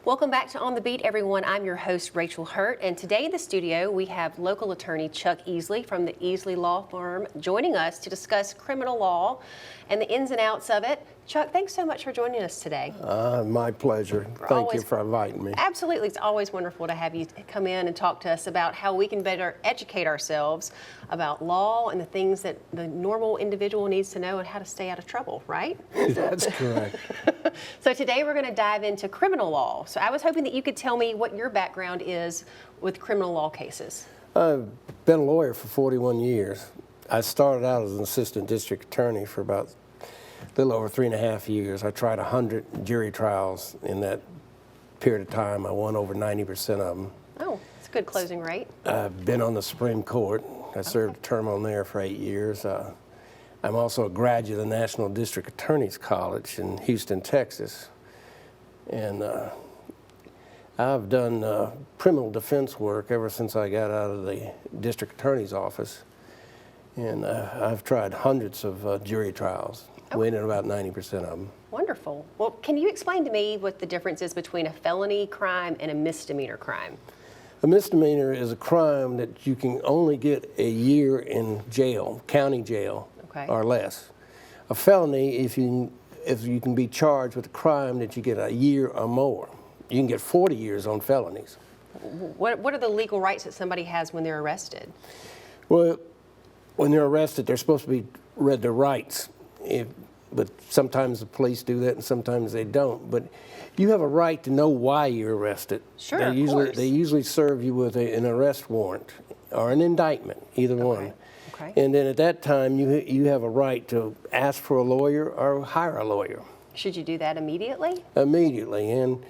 Welcome back to On the Beat, everyone. I'm your host, Rachel Hurt, and today in the studio we have local attorney Chuck Easley from the Easley Law Firm joining us to discuss criminal law and the ins and outs of it. Chuck, thanks so much for joining us today. My pleasure. Thank you for inviting me. Absolutely. It's always wonderful to have you come in and talk to us about how we can better educate ourselves about law and the things that the normal individual needs to know and how to stay out of trouble, right? That's correct. So today we're going to dive into criminal law. So I was hoping that you could tell me what your background is with criminal law cases. I've been a lawyer for 41 years. I started out as an assistant district attorney for about a little over 3.5 years. I tried 100 jury trials in that period of time. I won over 90% of them. Oh, it's a good closing rate. I've been on the Supreme Court. I served a term on there for 8 years. I'm also a graduate of the National District Attorneys College in Houston, Texas. And I've done criminal defense work ever since I got out of the district attorney's office. And I've tried hundreds of jury trials, winning about 90% of them. Wonderful. Well, can you explain to me what the difference is between a felony crime and a misdemeanor crime? A misdemeanor is a crime that you can only get a year in jail, county jail, or less. A felony, if you can be charged with a crime that you get a year or more. You can get 40 years on felonies. What are the legal rights that somebody has when they're arrested? Well, when they're arrested, they're supposed to be read their rights. But sometimes the police do that and sometimes they don't. But you have a right to know why you're arrested. Sure, they usually serve you with an arrest warrant or an indictment, either one. Okay. And then at that time, you have a right to ask for a lawyer or hire a lawyer. Should you do that immediately? Immediately. And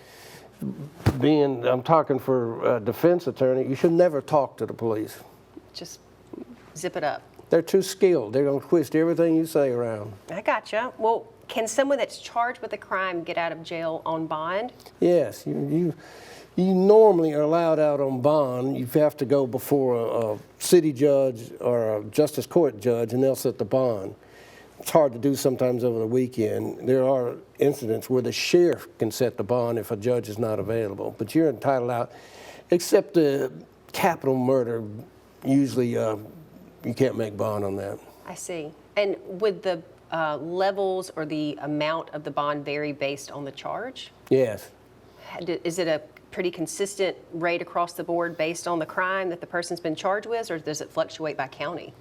I'm talking for a defense attorney, you should never talk to the police. Just zip it up. They're too skilled. They're going to twist everything you say around. I gotcha. Well, can someone that's charged with a crime get out of jail on bond? Yes. You normally are allowed out on bond. You have to go before a city judge or a justice court judge, and they'll set the bond. It's hard to do sometimes over the weekend. There are incidents where the sheriff can set the bond if a judge is not available. But you're entitled out, except the capital murder, usually you can't make bond on that. I see. And would the levels or the amount of the bond vary based on the charge? Yes. Is it a pretty consistent rate across the board based on the crime that the person's been charged with, or does it fluctuate by county?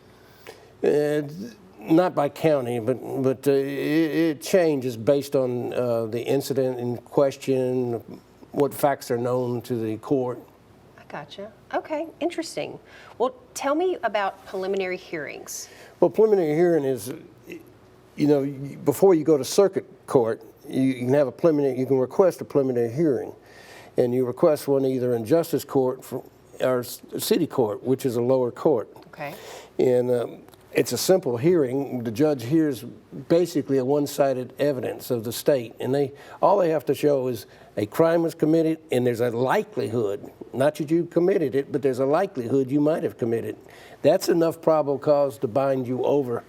Not by county, but it changes based on the incident in question, what facts are known to the court. Gotcha. Okay, interesting. Well, tell me about preliminary hearings. Well, preliminary hearing is, before you go to circuit court, you can request a preliminary hearing. And you request one either in justice court or city court, which is a lower court. Okay. And it's a simple hearing. The judge hears basically a one-sided evidence of the state, and all they have to show is a crime was committed, and there's a likelihood, not that you committed it, but there's a likelihood you might have committed. That's enough probable cause to bind you over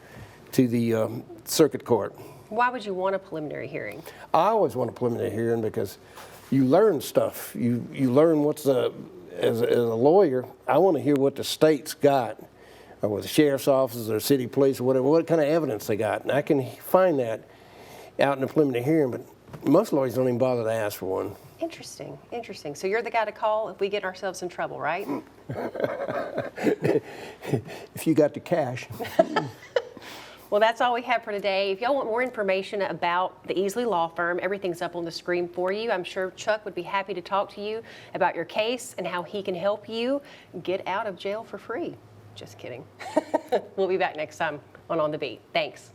to the circuit court. Why would you want a preliminary hearing? I always want a preliminary hearing because you learn stuff. You learn as a lawyer, I want to hear what the state's got, or with the sheriff's office or city police or whatever, what kind of evidence they got. And I can find that out in the preliminary hearing, but most lawyers don't even bother to ask for one. Interesting, interesting. So you're the guy to call if we get ourselves in trouble, right? If you got the cash. Well, that's all we have for today. If y'all want more information about the Easley Law Firm, everything's up on the screen for you. I'm sure Chuck would be happy to talk to you about your case and how he can help you get out of jail for free. Just kidding. We'll be back next time on the Beat. Thanks.